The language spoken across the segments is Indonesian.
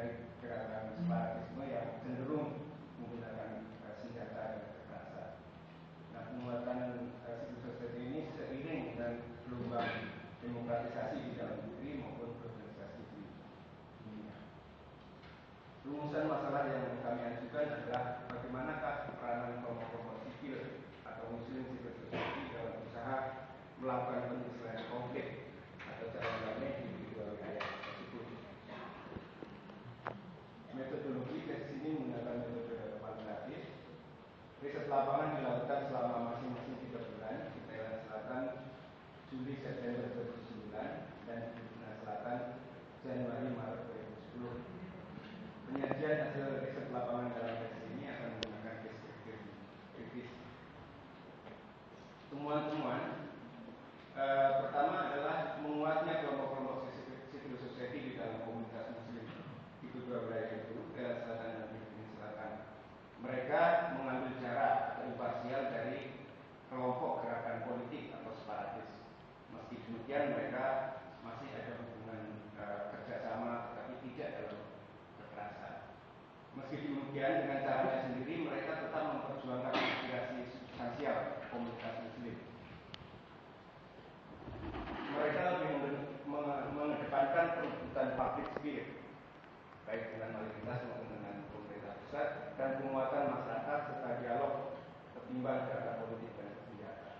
dari gerakan separatisme yang cenderung menggunakan senjata dan kekerasan. Nah, penguatan civil society ini seiring dengan gelombang demokratisasi di dalam negeri maupun globalisasi di dunia. Rumusan masalah yang kami ajukan adalah bagaimanakah peranan kelompok-kelompok sipil atau muslim civil society dalam usaha melakukan penyelesaian konflik atau cara damai di dua wilayah tersebut. Metodologi dari sini menggunakan metode kualitatif. Riset lapangan dilakukan selama masing-masing 3 bulan di Thailand Selatan Juli September 2009 dan di Filipina Selatan Januari Maret 2010. Penyajian hasil riset lapangan dalam versi ini akan menggunakan deskriptif kritis. Temuan-temuan pertama adalah menguatnya kelompok-kelompok civil society di dalam komunitas muslim di kedua wilayah itu, Thailand Selatan dan Filipina Selatan. Mereka mengambil jarak atau imparsial dari kelompok gerakan politik atau separatis. Meski demikian mereka masih ada hubungan kerjasama, tetapi tidak dalam kekerasan. Meski demikian dengan caranya sendiri mereka tetap memperjuangkan aspirasi substansial komunitas muslim. Mereka lebih mengedepankan perebutan public spirit, baik dengan mayoritas maupun dengan pemerintah pusat, dan penguatan masyarakat serta dialog ketimbang gerakan politik dan senjata.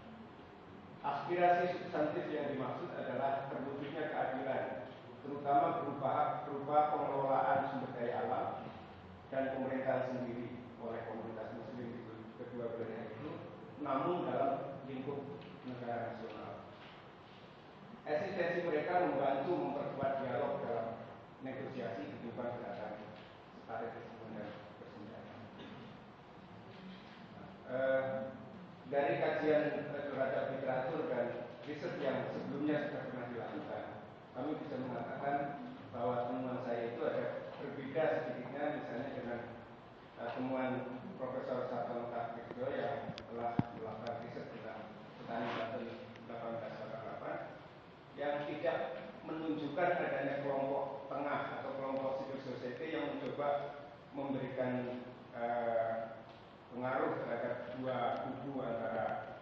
Aspirasi substantif yang dimaksud adalah terwujudnya keadilan, terutama berupa pengelolaan sumber daya alam dan pemerintahan sendiri oleh komunitas muslim di kedua wilayah itu, namun dalam lingkup negara nasional. Eksistensi mereka membantu memperkuat dialog dalam negosiasi ketimbang gerakan separatisme dan bersenjata. Dari kajian terhadap literatur dan riset yang sebelumnya sudah pernah dilakukan, kami bisa mengatakan bahwa temuan saya itu ada berbeda sedikitnya misalnya dengan temuan Profesor Sartono Kartikejo yang telah melakukan riset tentang petani Banten 1888 yang tidak menunjukkan adanya kelompok tengah atau kelompok civil society yang mencoba memberikan pengaruh terhadap dua kubu antara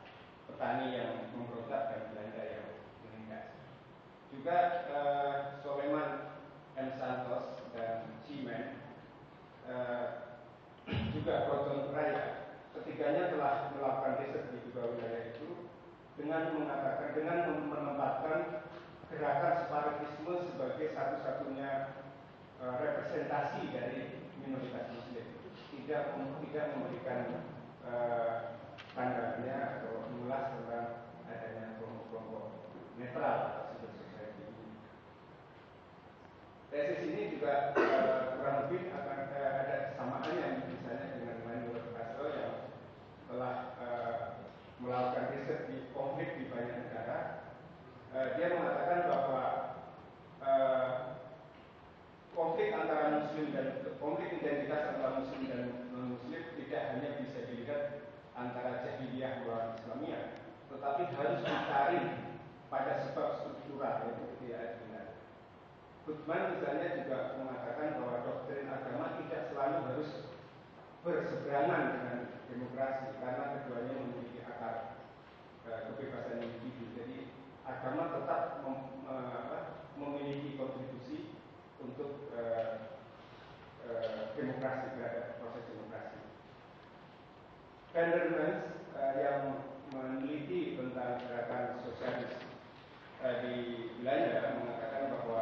petani yang memberontak dan Belanda yang menindas. Juga Soleman M. Santos dan Cimen juga Proton Raya, ketiganya telah melakukan riset di dua wilayah itu dengan menempatkan gerakan separatisme sebagai satu-satunya representasi dari minoritas muslim, tidak memberikan pandangannya atau mengulas tentang adanya kelompok-kelompok netral atau civil society. Tesis ini juga kurang lebih akan ada kesamaannya misalnya dengan Manuel Castro yang telah melakukan riset di konflik di banyak negara. Dia mengatakan bahwa konflik antara muslim dan konflik identitas antara muslim dan non-muslim tidak hanya bisa dilihat antara jahiliyah melawan Islamiyah, tetapi harus dicari pada sebab struktural, yaitu ketidakadilan. Goodman misalnya juga mengatakan bahwa doktrin agama tidak selalu harus berseberangan dengan demokrasi karena keduanya memiliki akar kebebasan individu. Jadi agama tetap memiliki kontribusi untuk demokrasi, terhadap proses demokrasi. Vandermans yang meneliti tentang gerakan sosialis di Belanda mengatakan bahwa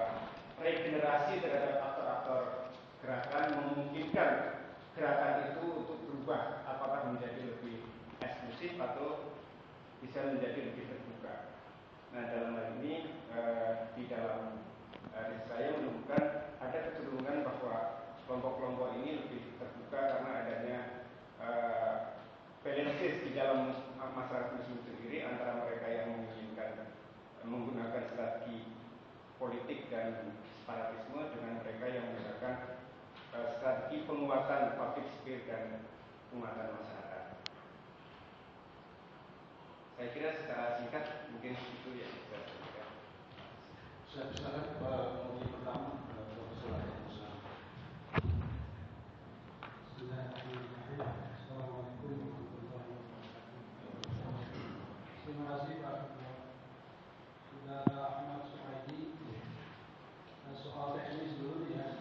regenerasi terhadap aktor-aktor gerakan memungkinkan gerakan itu untuk berubah, apakah menjadi lebih eksklusif atau bisa menjadi lebih terbuka. Nah, dalam hal ini di dalam saya menemukan ada kecenderungan bahwa kelompok-kelompok ini lebih terbuka karena adanya balances di dalam masyarakat muslim sendiri antara mereka yang menginginkan menggunakan strategi politik dan separatisme dengan mereka yang menggunakan strategi penguatan public spirit dan penguatan masyarakat. Saya kira secara singkat mungkin itu yang bisa saya sampaikan. Saya persilakan Pak Menteri pertama, Profesor Musa. Saudara Ahmad Suhaidi. Soal teknis dulu nih ya.